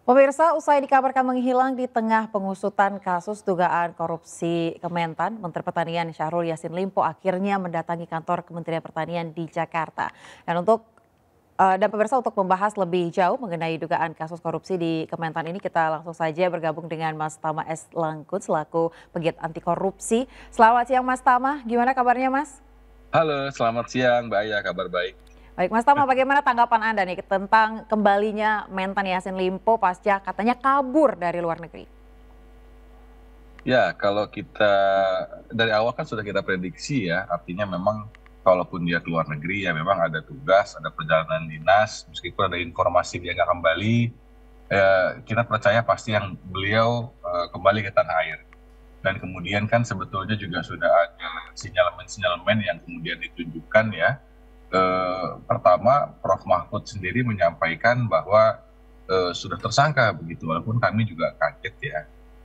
Pemirsa, usai dikabarkan menghilang di tengah pengusutan kasus dugaan korupsi Kementan, Menteri Pertanian Syahrul Yassin Limpo akhirnya mendatangi kantor Kementerian Pertanian di Jakarta. Dan pemirsa, untuk membahas lebih jauh mengenai dugaan kasus korupsi di Kementan ini, kita langsung saja bergabung dengan Mas Tama S. Langkun selaku pegiat anti korupsi. Selamat siang Mas Tama, gimana kabarnya Mas? Halo, selamat siang Mbak Aya, kabar baik. Baik Mas Tama, bagaimana tanggapan Anda nih tentang kembalinya Mentan Yassin Limpo pasca katanya kabur dari luar negeri? Ya, kalau kita dari awal kan sudah kita prediksi ya, artinya memang kalaupun dia keluar negeri ya memang ada tugas, ada perjalanan dinas, meskipun ada informasi dia nggak kembali, kita percaya pasti yang beliau kembali ke tanah air. Dan kemudian kan sebetulnya juga sudah ada sinyalemen-sinyalemen yang kemudian ditunjukkan ya. Pertama, Prof. Mahfud sendiri menyampaikan bahwa sudah tersangka begitu, walaupun kami juga kaget ya.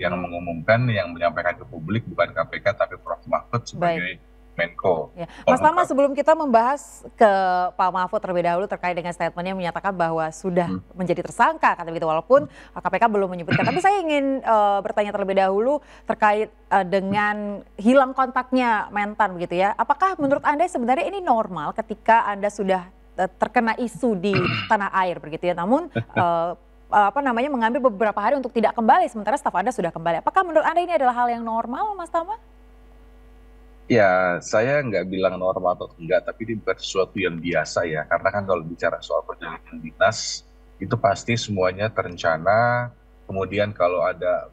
Yang mengumumkan, yang menyampaikan ke publik bukan KPK tapi Prof. Mahfud Baik. sebagai Menko Ya. Mas Tama, Polhukam. sebelum kita membahas ke Pak Mahfud terlebih dahulu terkait dengan statementnya menyatakan bahwa sudah Hmm. menjadi tersangka kata begitu, walaupun KPK belum menyebutkan. Tapi saya ingin bertanya terlebih dahulu terkait dengan hilang kontaknya Mentan begitu ya. Apakah menurut Anda sebenarnya ini normal ketika Anda sudah terkena isu di tanah air begitu ya, namun mengambil beberapa hari untuk tidak kembali sementara staf Anda sudah kembali. Apakah menurut Anda ini adalah hal yang normal, Mas Tama? Ya, saya nggak bilang normal atau enggak, tapi ini bukan sesuatu yang biasa ya. Karena kan kalau bicara soal perjalanan dinas, itu pasti semuanya terencana. Kemudian kalau ada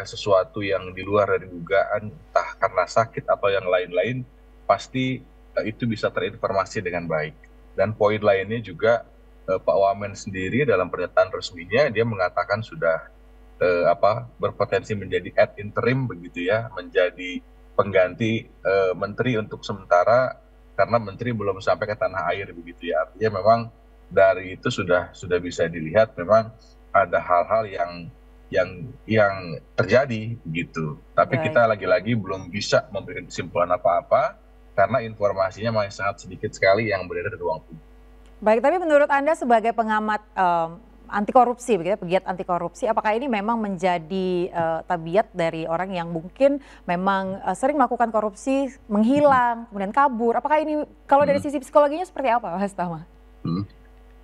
sesuatu yang di luar dari dugaan, entah karena sakit atau yang lain-lain, pasti itu bisa terinformasi dengan baik. Dan poin lainnya juga, Pak Wamen sendiri dalam pernyataan resminya, dia mengatakan sudah berpotensi menjadi ad interim begitu ya, menjadi pengganti menteri untuk sementara karena menteri belum sampai ke tanah air begitu ya. Artinya memang dari itu sudah bisa dilihat memang ada hal-hal yang terjadi begitu. Tapi Baik. kita lagi-lagi belum bisa memberikan kesimpulan apa-apa karena informasinya masih sangat sedikit sekali yang beredar di ruang publik. Baik, tapi menurut Anda sebagai pengamat anti korupsi, begitu ya, pegiat anti korupsi, apakah ini memang menjadi tabiat dari orang yang mungkin memang sering melakukan korupsi, menghilang, kemudian kabur? Apakah ini kalau dari Hmm. sisi psikologinya seperti apa, Mas Tama? Hmm.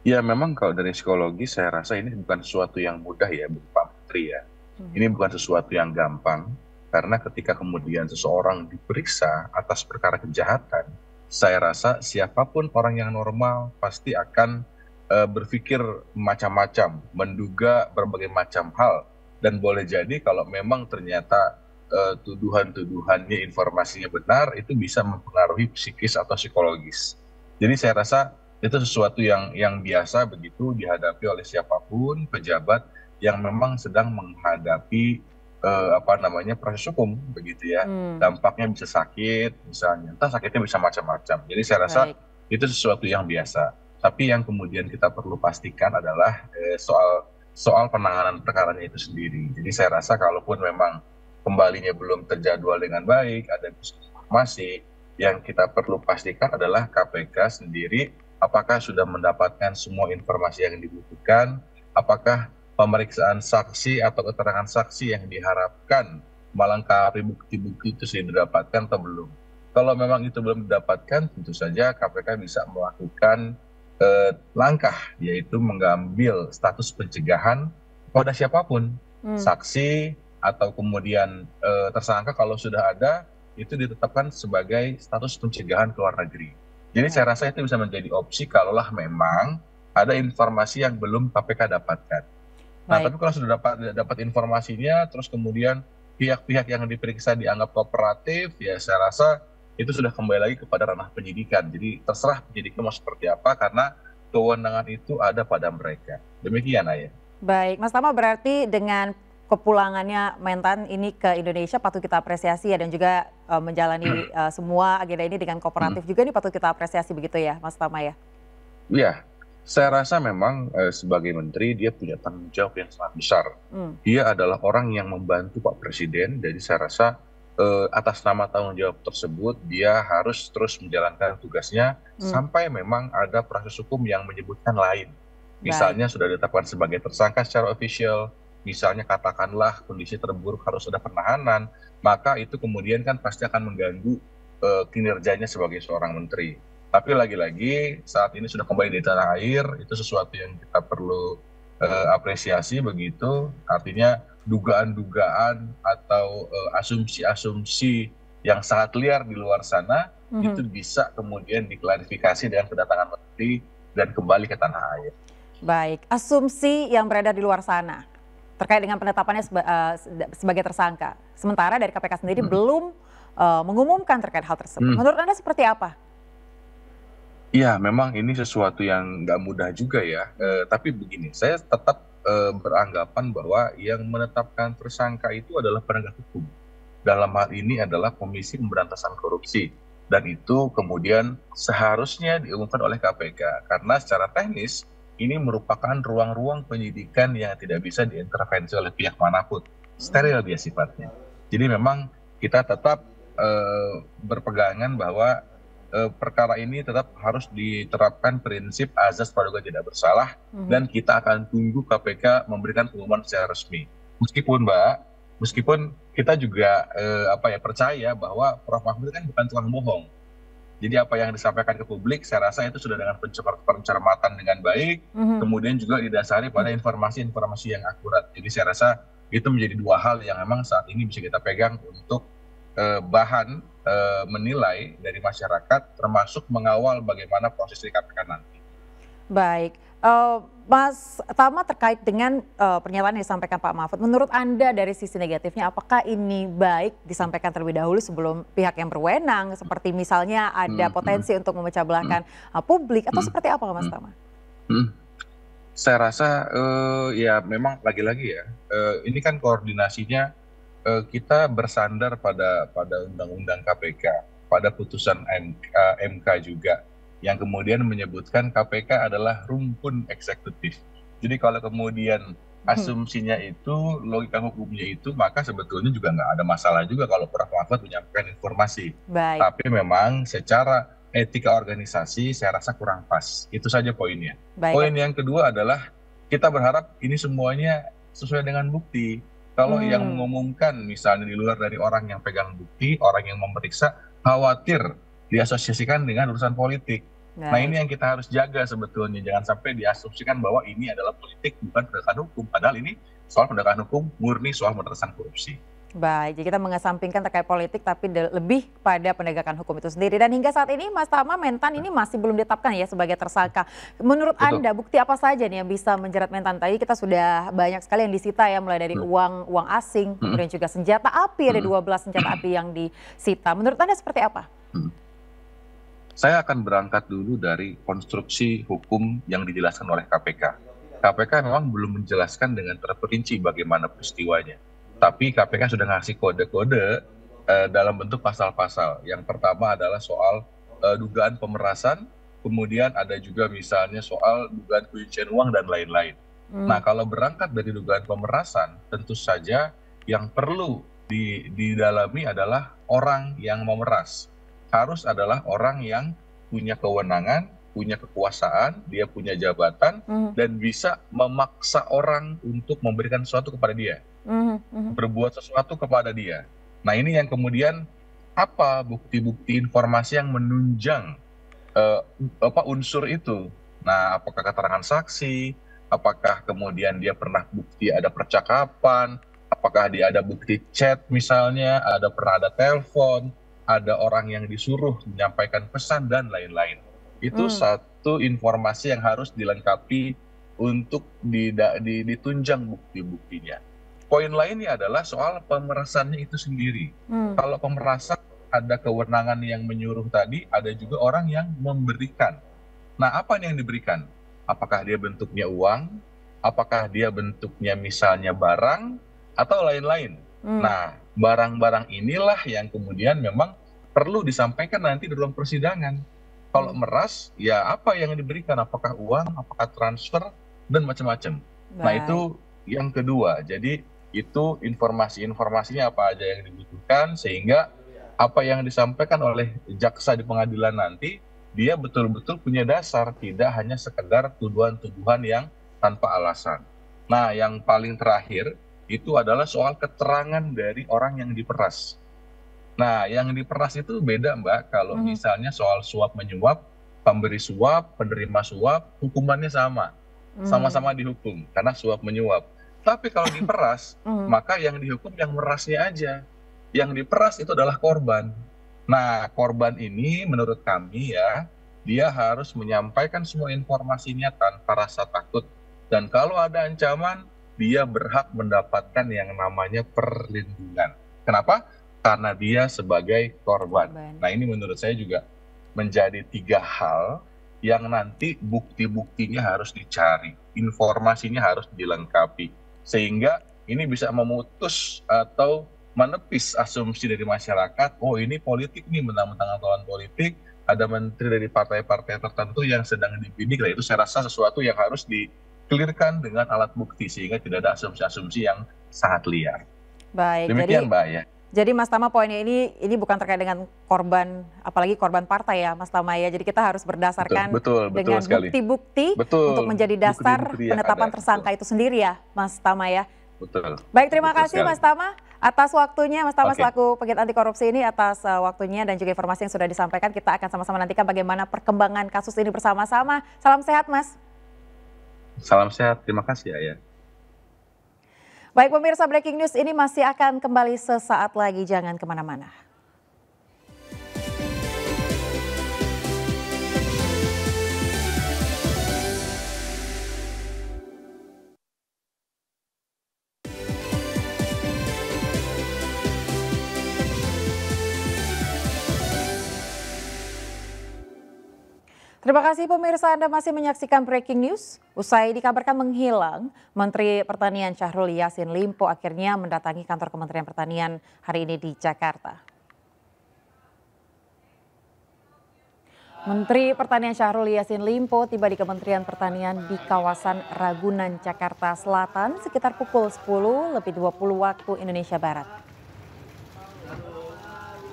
Ya memang kalau dari psikologi saya rasa ini bukan sesuatu yang mudah ya bagi Pak Menteri ya. Ini bukan sesuatu yang gampang karena ketika kemudian seseorang diperiksa atas perkara kejahatan, saya rasa siapapun orang yang normal pasti akan berpikir macam-macam, menduga berbagai macam hal, dan boleh jadi kalau memang ternyata tuduhan-tuduhannya informasinya benar, itu bisa mempengaruhi psikis atau psikologis. Jadi saya rasa itu sesuatu yang biasa begitu dihadapi oleh siapapun pejabat yang memang sedang menghadapi proses hukum begitu ya. Hmm, Dampaknya bisa sakit misalnya, entah sakitnya bisa macam-macam. Jadi saya rasa baik. itu sesuatu yang biasa. Tapi yang kemudian kita perlu pastikan adalah soal penanganan perkaranya itu sendiri. Jadi saya rasa kalaupun memang kembalinya belum terjadwal dengan baik, ada informasi, yang kita perlu pastikan adalah KPK sendiri apakah sudah mendapatkan semua informasi yang dibutuhkan, apakah pemeriksaan saksi atau keterangan saksi yang diharapkan melengkapi bukti-bukti itu sudah didapatkan atau belum. Kalau memang itu belum didapatkan, tentu saja KPK bisa melakukan langkah, yaitu mengambil status pencegahan kepada siapapun, Hmm, saksi atau kemudian tersangka kalau sudah ada, itu ditetapkan sebagai status pencegahan ke luar negeri. Jadi baik. saya rasa itu bisa menjadi opsi kalaulah memang ada informasi yang belum KPK dapatkan. Nah, Baik. tapi kalau sudah dapat informasinya, terus kemudian pihak-pihak yang diperiksa dianggap kooperatif, ya saya rasa itu sudah kembali lagi kepada ranah penyidikan. Jadi terserah penyidiknya mau seperti apa, karena kewenangan itu ada pada mereka. Demikian, Ayah. Baik, Mas Tama, berarti dengan kepulangannya Mentan ini ke Indonesia patut kita apresiasi ya, dan juga menjalani semua agenda ini dengan kooperatif juga ini patut kita apresiasi begitu ya, Mas Tama ya? Iya, saya rasa memang sebagai menteri dia punya tanggung jawab yang sangat besar. Hmm, Dia adalah orang yang membantu Pak Presiden, jadi saya rasa atas nama tanggung jawab tersebut dia harus terus menjalankan tugasnya hmm, sampai memang ada proses hukum yang menyebutkan lain. Baik. misalnya sudah ditetapkan sebagai tersangka secara official, misalnya katakanlah kondisi terburuk harus ada penahanan, maka itu kemudian kan pasti akan mengganggu kinerjanya sebagai seorang menteri. Tapi lagi-lagi saat ini sudah kembali di tanah air, itu sesuatu yang kita perlu apresiasi begitu, artinya dugaan-dugaan atau asumsi-asumsi yang sangat liar di luar sana itu Mhm. bisa kemudian diklarifikasi dengan kedatangan menteri dan kembali ke tanah air. Baik, asumsi yang beredar di luar sana terkait dengan penetapannya sebagai tersangka. Sementara dari KPK sendiri Mhm. belum mengumumkan terkait hal tersebut. Mhm. Menurut Anda seperti apa? Iya, memang ini sesuatu yang nggak mudah juga ya. Tapi begini, saya tetap beranggapan bahwa yang menetapkan tersangka itu adalah penegak hukum. Dalam hal ini adalah Komisi Pemberantasan Korupsi. Dan itu kemudian seharusnya diumumkan oleh KPK. Karena secara teknis ini merupakan ruang-ruang penyidikan yang tidak bisa diintervensi oleh pihak manapun. Steril dia sifatnya. Jadi memang kita tetap berpegangan bahwa perkara ini tetap harus diterapkan prinsip azas praduga tidak bersalah Mhm. dan kita akan tunggu KPK memberikan pengumuman secara resmi. Meskipun kita juga percaya bahwa Prof Mahfud kan bukan tukang bohong. Jadi apa yang disampaikan ke publik saya rasa itu sudah dengan pencermatan dengan baik, Mhm. kemudian juga didasari pada informasi-informasi yang akurat. Jadi saya rasa itu menjadi dua hal yang memang saat ini bisa kita pegang untuk bahan menilai dari masyarakat, termasuk mengawal bagaimana proses di KPK nanti. Baik, Mas Tama terkait dengan pernyataan yang disampaikan Pak Mahfud, menurut Anda dari sisi negatifnya apakah ini baik disampaikan terlebih dahulu sebelum pihak yang berwenang, seperti misalnya ada Hmm, hmm, potensi untuk memecah hmm, belahkan publik atau hmm, seperti apa Mas hmm, Tama? hmm. Saya rasa ya memang lagi-lagi ya, ini kan koordinasinya kita bersandar pada undang-undang KPK, pada putusan MK juga, yang kemudian menyebutkan KPK adalah rumpun eksekutif. Jadi kalau kemudian Mhm. asumsinya itu, logika hukumnya itu, maka sebetulnya juga nggak ada masalah juga kalau Prof. Mahfud menyampaikan informasi. Baik, Tapi memang secara etika organisasi saya rasa kurang pas. Itu saja poinnya. baik. Poin yang kedua adalah kita berharap ini semuanya sesuai dengan bukti. Kalau yang Hmm, mengumumkan misalnya di luar dari orang yang pegang bukti, orang yang memeriksa, khawatir diasosiasikan dengan urusan politik. Nah baik. ini yang kita harus jaga sebetulnya, jangan sampai diasumsikan bahwa ini adalah politik bukan penegakan hukum, padahal ini soal penegakan hukum murni soal pemberantasan korupsi. Baik, jadi kita mengesampingkan terkait politik tapi lebih pada penegakan hukum itu sendiri. Dan hingga saat ini Mas Tama, Mentan ini masih belum ditetapkan ya sebagai tersangka. Menurut Betul. Anda bukti apa saja nih yang bisa menjerat Mentan? Tadi kita sudah banyak sekali yang disita ya, mulai dari Hmm, uang asing, hmm, kemudian juga senjata api, ada hmm, 12 senjata api yang disita. Menurut Anda seperti apa? hmm. Saya akan berangkat dulu dari konstruksi hukum yang dijelaskan oleh KPK. KPK memang belum menjelaskan dengan terperinci bagaimana peristiwanya. Tapi KPK sudah ngasih kode-kode dalam bentuk pasal-pasal. Yang pertama adalah soal dugaan pemerasan, kemudian ada juga misalnya soal dugaan pencucian uang dan lain-lain. Nah, Hmm, kalau berangkat dari dugaan pemerasan, tentu saja yang perlu didalami adalah orang yang memeras. Harus adalah orang yang punya kewenangan, punya kekuasaan, dia punya jabatan, mhm, dan bisa memaksa orang untuk memberikan sesuatu kepada dia, mhm, mhm, berbuat sesuatu kepada dia. Nah ini yang kemudian apa bukti-bukti informasi yang menunjang eh, unsur itu. Nah, apakah keterangan saksi, apakah kemudian dia pernah bukti ada percakapan, apakah dia ada bukti chat misalnya, pernah ada telepon, ada orang yang disuruh menyampaikan pesan dan lain-lain. Itu mhm, satu informasi yang harus dilengkapi untuk ditunjang bukti-buktinya. Poin lainnya adalah soal pemerasannya itu sendiri. mhm, Kalau pemerasan ada kewenangan yang menyuruh tadi, ada juga orang yang memberikan. Nah, apa yang diberikan? Apakah dia bentuknya uang? Apakah dia bentuknya misalnya barang? Atau lain-lain? mhm, Nah, barang-barang inilah yang kemudian memang perlu disampaikan nanti dalam persidangan. Kalau mhm. meras, ya apa yang diberikan? Apakah uang, apakah transfer, dan macam-macam. Nah, Baik. itu yang kedua. Jadi, itu informasi-informasinya apa aja yang dibutuhkan, sehingga apa yang disampaikan oleh jaksa di pengadilan nanti dia betul-betul punya dasar, tidak hanya sekedar tuduhan-tuduhan yang tanpa alasan. Nah, yang paling terakhir itu adalah soal keterangan dari orang yang diperas. Nah, yang diperas itu beda, Mbak. Kalau misalnya soal suap menyuap, pemberi suap, penerima suap, hukumannya sama. Sama-sama dihukum karena suap menyuap. Tapi kalau diperas, maka yang dihukum yang merasnya aja. Yang diperas itu adalah korban. Nah, korban ini menurut kami ya, dia harus menyampaikan semua informasinya tanpa rasa takut. Dan kalau ada ancaman, dia berhak mendapatkan yang namanya perlindungan. Kenapa? Karena dia sebagai korban. Nah, ini menurut saya juga menjadi 3 hal yang nanti bukti-buktinya harus dicari, informasinya harus dilengkapi, sehingga ini bisa memutus atau menepis asumsi dari masyarakat, oh ini politik nih, mentang-mentang lawan politik, ada menteri dari partai-partai tertentu yang sedang dibidik. Nah, itu saya rasa sesuatu yang harus di-clearkan dengan alat bukti, sehingga tidak ada asumsi-asumsi yang sangat liar. Baik, Demikian, Mbak ya. Jadi Mas Tama, poinnya ini bukan terkait dengan korban, apalagi korban partai ya Mas Tama ya. Jadi kita harus berdasarkan betul dengan bukti-bukti untuk menjadi dasar penetapan tersangka itu sendiri ya Mas Tama ya. Betul. Baik, terima kasih Mas Tama atas waktunya. Mas Tama selaku pegiat anti korupsi ini atas waktunya dan juga informasi yang sudah disampaikan. Kita akan sama-sama nantikan bagaimana perkembangan kasus ini bersama-sama. Salam sehat Mas. Salam sehat, terima kasih ya. Baik pemirsa, Breaking News ini masih akan kembali sesaat lagi, jangan kemana-mana. Terima kasih pemirsa, Anda masih menyaksikan Breaking News. Usai dikabarkan menghilang, Menteri Pertanian Syahrul Yassin Limpo akhirnya mendatangi kantor Kementerian Pertanian hari ini di Jakarta. Menteri Pertanian Syahrul Yassin Limpo tiba di Kementerian Pertanian di kawasan Ragunan, Jakarta Selatan sekitar pukul 10.20 waktu Indonesia Barat.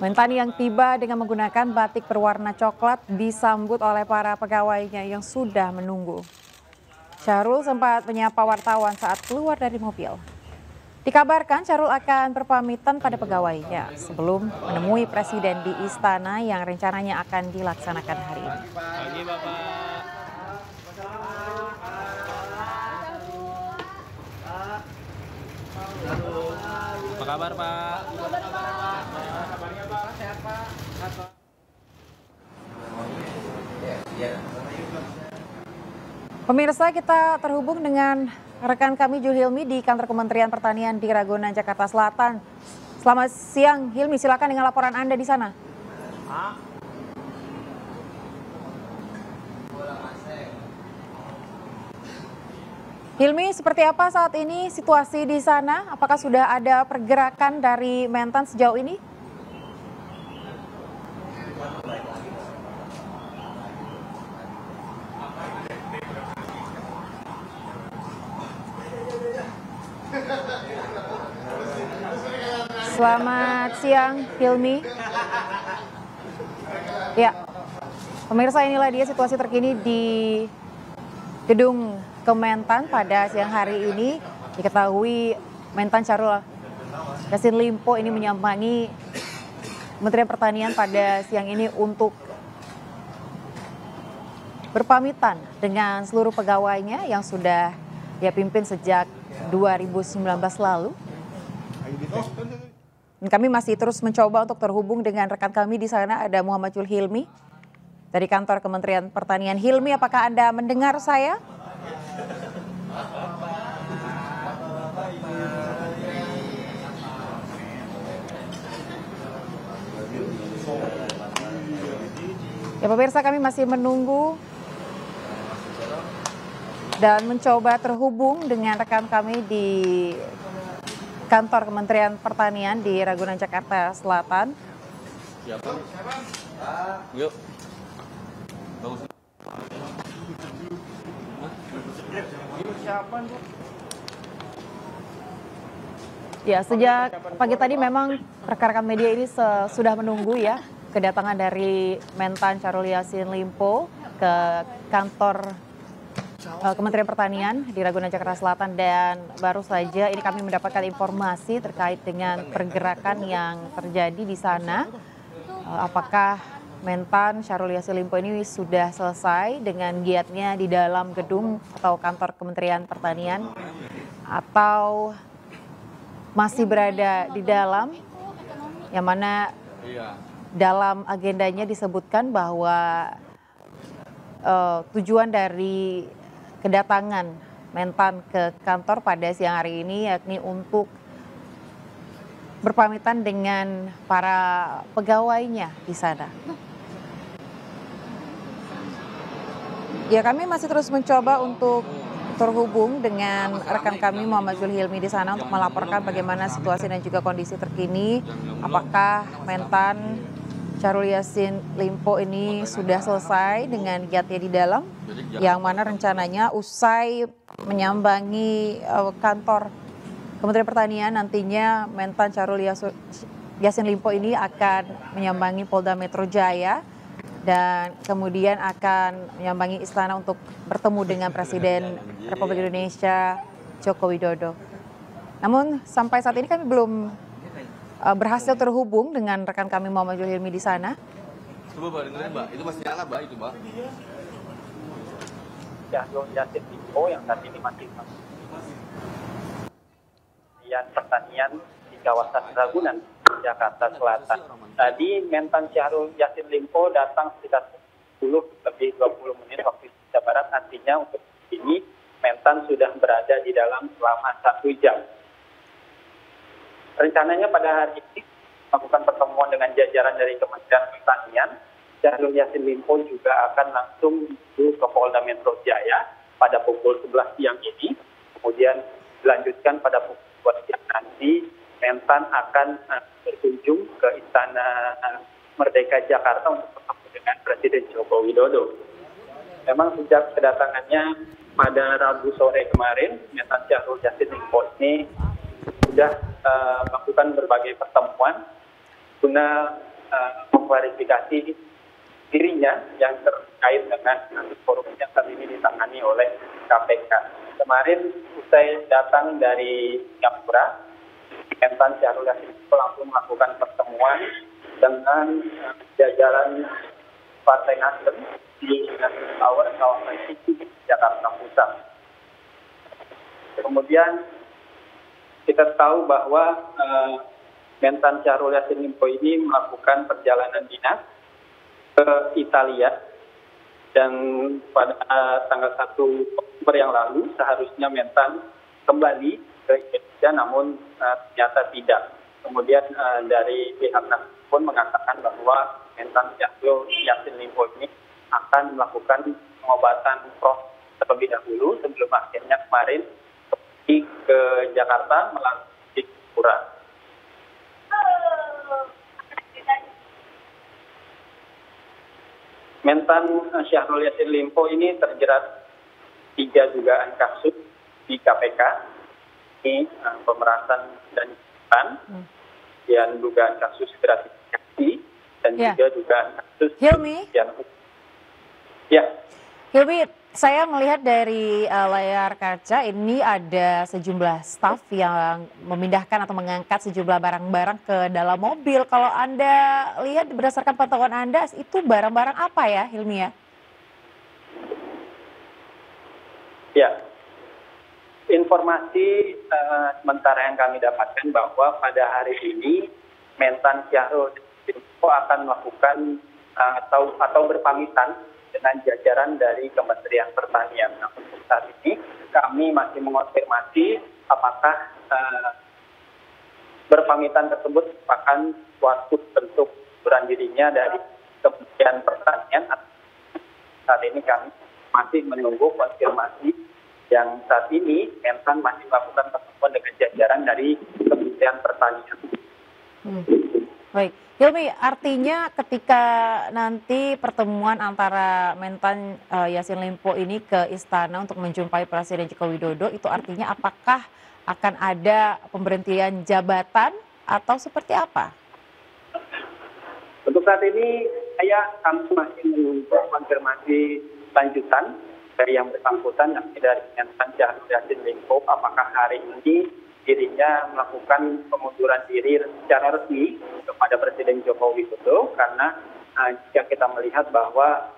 Mentan yang tiba dengan menggunakan batik berwarna coklat disambut oleh para pegawainya yang sudah menunggu. Syahrul sempat menyapa wartawan saat keluar dari mobil. Dikabarkan Syahrul akan berpamitan pada pegawainya sebelum menemui Presiden di istana yang rencananya akan dilaksanakan hari ini. Apa kabar Pak? Pemirsa, kita terhubung dengan rekan kami Juhilmi di kantor Kementerian Pertanian di Ragunan, Jakarta Selatan. Selamat siang Hilmi, silakan dengan laporan Anda di sana. Hilmi, seperti apa saat ini situasi di sana? Apakah sudah ada pergerakan dari Mentan sejauh ini? Selamat siang, Hilmi. Ya, pemirsa, inilah dia situasi terkini di Gedung Kementan pada siang hari ini. Diketahui Mentan Syahrul Yassin Limpo ini menyambangi Kementerian Pertanian pada siang ini untuk berpamitan dengan seluruh pegawainya yang sudah dia pimpin sejak 2019 lalu. Kami masih terus mencoba untuk terhubung dengan rekan kami di sana, ada Muhammad Hilmi dari kantor Kementerian Pertanian. Hilmi, apakah Anda mendengar saya? Ya pemirsa, kami masih menunggu dan mencoba terhubung dengan rekan kami di kantor Kementerian Pertanian di Ragunan, Jakarta Selatan. Yuk. Ya, sejak pagi tadi memang rekan-rekan media ini sudah menunggu ya kedatangan dari Mentan Syahrul Yassin Limpo ke kantor Kementerian Pertanian di Ragunan, Jakarta Selatan, dan baru saja ini kami mendapatkan informasi terkait dengan pergerakan yang terjadi di sana. Apakah Mentan Syahrul Yassin Limpo ini sudah selesai dengan giatnya di dalam gedung atau kantor Kementerian Pertanian atau masih berada di dalam, yang mana dalam agendanya disebutkan bahwa tujuan dari kedatangan Mentan ke kantor pada siang hari ini yakni untuk berpamitan dengan para pegawainya di sana. Ya, kami masih terus mencoba untuk terhubung dengan rekan kami Muhammad Zulhilmi di sana untuk melaporkan bagaimana situasi dan juga kondisi terkini. Apakah Mentan Syahrul Yassin Limpo ini sudah selesai dengan giatnya di dalam, yang mana rencananya usai menyambangi kantor Kementerian Pertanian, nantinya Mentan Syahrul Yassin Limpo ini akan menyambangi Polda Metro Jaya dan kemudian akan menyambangi istana untuk bertemu dengan Presiden Republik Indonesia Joko Widodo. Namun sampai saat ini kami belum berhasil terhubung dengan rekan kami Muhammad Zulhilmi di sana. Coba Mbak dengerin Mbak, itu masih nyala Mbak itu Mbak. Syahrul Yassin Limpo yang saat ini masih pertanian di kawasan Ragunan, Jakarta Selatan. Tadi Mentan Syahrul Yassin Limpo datang sekitar 10 lebih 20 menit waktu Indonesia Barat, artinya untuk ini Mentan sudah berada di dalam selama 1 jam. Rencananya pada hari ini melakukan pertemuan dengan jajaran dari Kementerian Pertanian. Syahrul Yassin Limpo juga akan langsung menuju ke Polda Metro Jaya pada pukul 11 siang ini. Kemudian dilanjutkan pada pukul 2 siang nanti, Mentan akan berkunjung ke Istana Merdeka Jakarta untuk bertemu dengan Presiden Joko Widodo. Memang sejak kedatangannya pada Rabu sore kemarin, Mentan Syahrul Yassin Limpo ini sudah melakukan berbagai pertemuan guna mengklarifikasi dirinya yang terkait dengan kasus korupsi yang saat ini ditangani oleh KPK. Kemarin usai datang dari Singapura, Mentan Syahrul Yassin Limpo langsung melakukan pertemuan dengan jajaran Partai Nasdem di National Tower kawasan City, Jakarta Pusat. Kemudian kita tahu bahwa Mentan Syahrul Yassin Limpo ini melakukan perjalanan dinas ke Italia, dan pada tanggal 1 Oktober yang lalu seharusnya Mentan kembali ke Indonesia, namun ternyata tidak. Kemudian dari pihak Nasdem pun mengatakan bahwa Mentan Syahrul Yassin Limpo ini akan melakukan pengobatan terlebih dahulu sebelum akhirnya kemarin ke Jakarta melalui Singapura. Mentan Syahrul Yassin Limpo ini terjerat 3 dugaan kasus di KPK. Ini pemerasan dan dugaan kasus gratifikasi dan juga dugaan kasus Hilmi. Ya. Hilmi, saya melihat dari layar kaca ini ada sejumlah staf yang memindahkan atau mengangkat sejumlah barang-barang ke dalam mobil. Kalau Anda lihat berdasarkan pantauan Anda, itu barang-barang apa ya, Hilmi ya? Ya, informasi sementara yang kami dapatkan bahwa pada hari ini Mentan Syahrul Yassin Limpo akan melakukan atau berpamitan dengan jajaran dari Kementerian Pertanian. Nah, untuk saat ini kami masih mengonfirmasi apakah berpamitan tersebut merupakan suatu bentuk pengunduran dirinya dari Kementerian Pertanian. Saat ini kami masih menunggu konfirmasi, yang saat ini Mentan masih melakukan pertemuan dengan jajaran dari Kementerian Pertanian. Baik, Hilmi, artinya ketika nanti pertemuan antara Mentan Yassin Limpo ini ke istana untuk menjumpai Presiden Joko Widodo, itu artinya apakah akan ada pemberhentian jabatan atau seperti apa? Untuk saat ini kami masih menunggu konfirmasi lanjutan dari yang bersangkutan, yakni dari Mentan Syahrul Yassin Limpo, apakah hari ini dirinya melakukan pengunduran diri secara resmi kepada Presiden Joko Widodo, karena jika kita melihat bahwa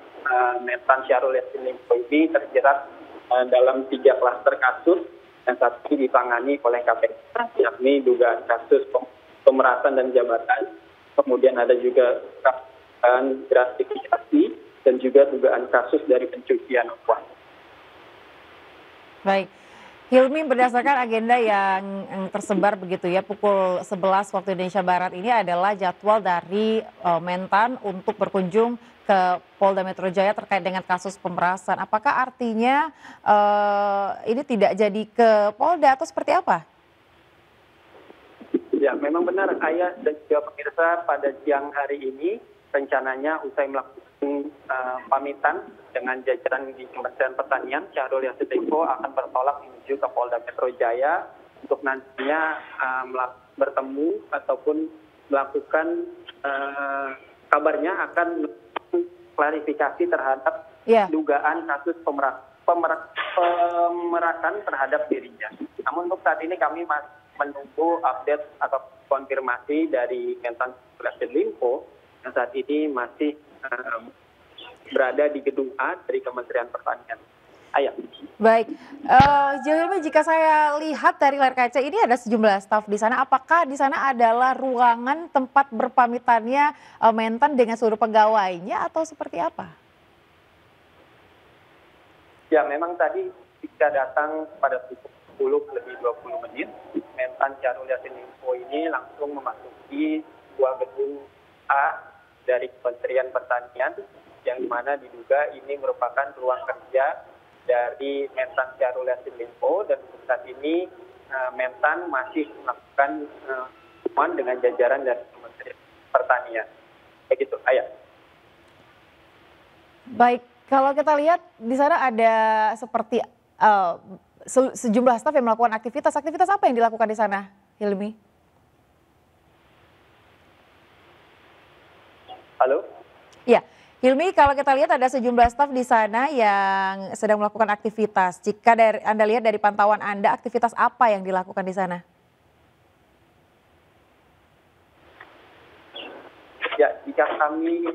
Mentan Syahrul Yassin Limpo ini terjerat dalam 3 klaster kasus yang saat ini ditangani oleh KPK, yakni dugaan kasus pemerasan dan jabatan, kemudian ada juga dugaan gratifikasi, dan juga dugaan kasus dari pencucian uang. Baik, Hilmi, berdasarkan agenda yang tersebar begitu ya, pukul 11 waktu Indonesia Barat ini adalah jadwal dari Mentan untuk berkunjung ke Polda Metro Jaya terkait dengan kasus pemerasan. Apakah artinya ini tidak jadi ke Polda atau seperti apa? Ya, memang benar Ayah dan juga pemirsa, pada siang hari ini rencananya usai melakukan pamitan dengan jajaran di Kementerian Pertanian, Syahrul Yassin Limpo akan bertolak menuju ke Polda Metro Jaya untuk nantinya bertemu ataupun melakukan kabarnya akan klarifikasi terhadap dugaan kasus pemerasan terhadap dirinya. Namun untuk saat ini kami masih menunggu update atau konfirmasi dari Mentan Yassin Limpo yang saat ini masih berada di gedung A dari Kementerian Pertanian. Baik, Hilmi, jika saya lihat dari layar kaca ini ada sejumlah staf di sana. Apakah di sana adalah ruangan tempat berpamitannya Mentan dengan seluruh pegawainya atau seperti apa? Ya, memang tadi jika datang pada pukul 10 lebih 20 menit, Mentan Syahrul Yassin Limpo ini langsung memasuki sebuah gedung A dari Kementerian Pertanian, yang mana diduga ini merupakan ruang kerja dari Mentan Syahrul Yassin Limpo, dan saat ini Mentan masih melakukan pertemuan dengan jajaran dari Kementerian Pertanian. Begitu, Baik, kalau kita lihat di sana ada seperti sejumlah staf yang melakukan aktivitas apa yang dilakukan di sana, Hilmi? Halo? Ya, Hilmi, kalau kita lihat ada sejumlah staf di sana yang sedang melakukan aktivitas. Jika Anda lihat dari pantauan Anda, aktivitas apa yang dilakukan di sana? Ya, jika kami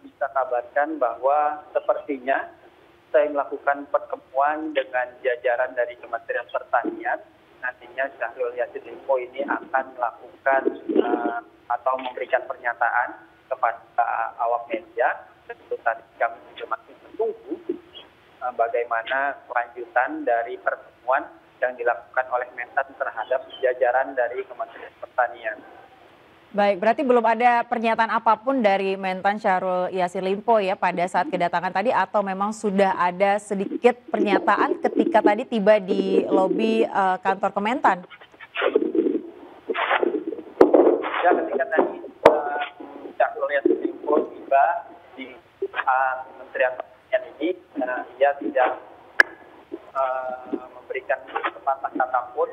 bisa kabarkan bahwa sepertinya saya melakukan pertemuan dengan jajaran dari Kementerian Pertanian. Nantinya Syahrul Yassin Limpo ini akan melakukan atau memberikan pernyataan kepada awak media. Tentu tadi kami juga masih menunggu bagaimana kelanjutan dari pertemuan yang dilakukan oleh Mentan terhadap jajaran dari Kementerian Pertanian. Baik, berarti belum ada pernyataan apapun dari Mentan Syahrul Yassin Limpo ya pada saat kedatangan tadi, atau memang sudah ada sedikit pernyataan ketika tadi tiba di lobi kantor Kementan? Ya, ketika tadi Syahrul Yassin Limpo tiba di Kementerian Pertanian ini, ia tidak memberikan sepatah kata pun.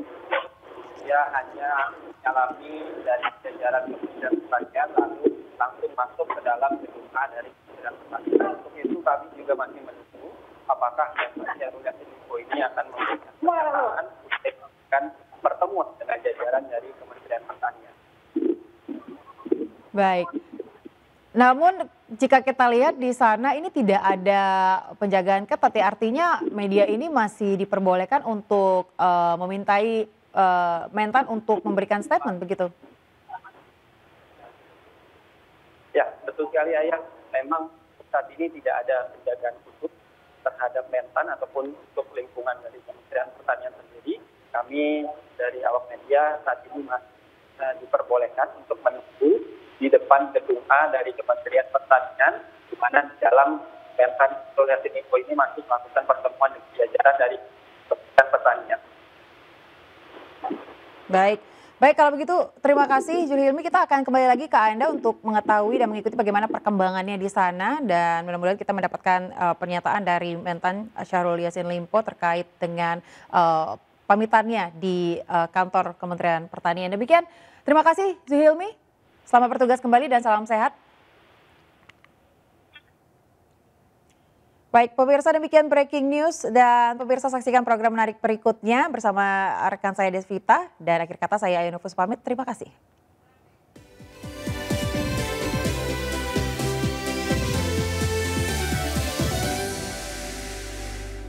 Dia hanya menyalami dari jajaran Kementerian Pertanian lalu langsung masuk ke dalam gedung A dari Kementerian Pertanian. Untuk itu kami juga masih menunggu apakah Syahrul Yassin Limpo ini akan memberikan pernyataan untuk melakukan pertemuan dengan jajaran dari Kementerian Pertanian. Baik. Namun jika kita lihat di sana ini tidak ada penjagaan ketat, ya, artinya media ini masih diperbolehkan untuk memintai Mentan untuk memberikan statement begitu? Ya, betul sekali Ayah. Memang saat ini tidak ada penjagaan khusus terhadap Mentan ataupun untuk lingkungan dari Kementerian Pertanian sendiri. Kami dari awak media saat ini masih diperbolehkan untuk menunggu di depan gedung A dari Kementerian Pertanian, di mana di dalam Mentan Syahrul Yassin Limpo ini masih melakukan pertemuan dengan jajaran dari Kementerian Pertanian. Baik, kalau begitu terima kasih Julhilmi. Kita akan kembali lagi ke Anda untuk mengetahui dan mengikuti bagaimana perkembangannya di sana, dan mudah-mudahan kita mendapatkan pernyataan dari Mentan Syahrul Yassin Limpo terkait dengan pamitannya di kantor Kementerian Pertanian. Demikian, terima kasih Julhilmi. Selamat bertugas kembali dan salam sehat. Baik, pemirsa demikian breaking news dan pemirsa saksikan program menarik berikutnya bersama rekan saya Desvita dan akhir kata saya Ayunufus pamit. Terima kasih.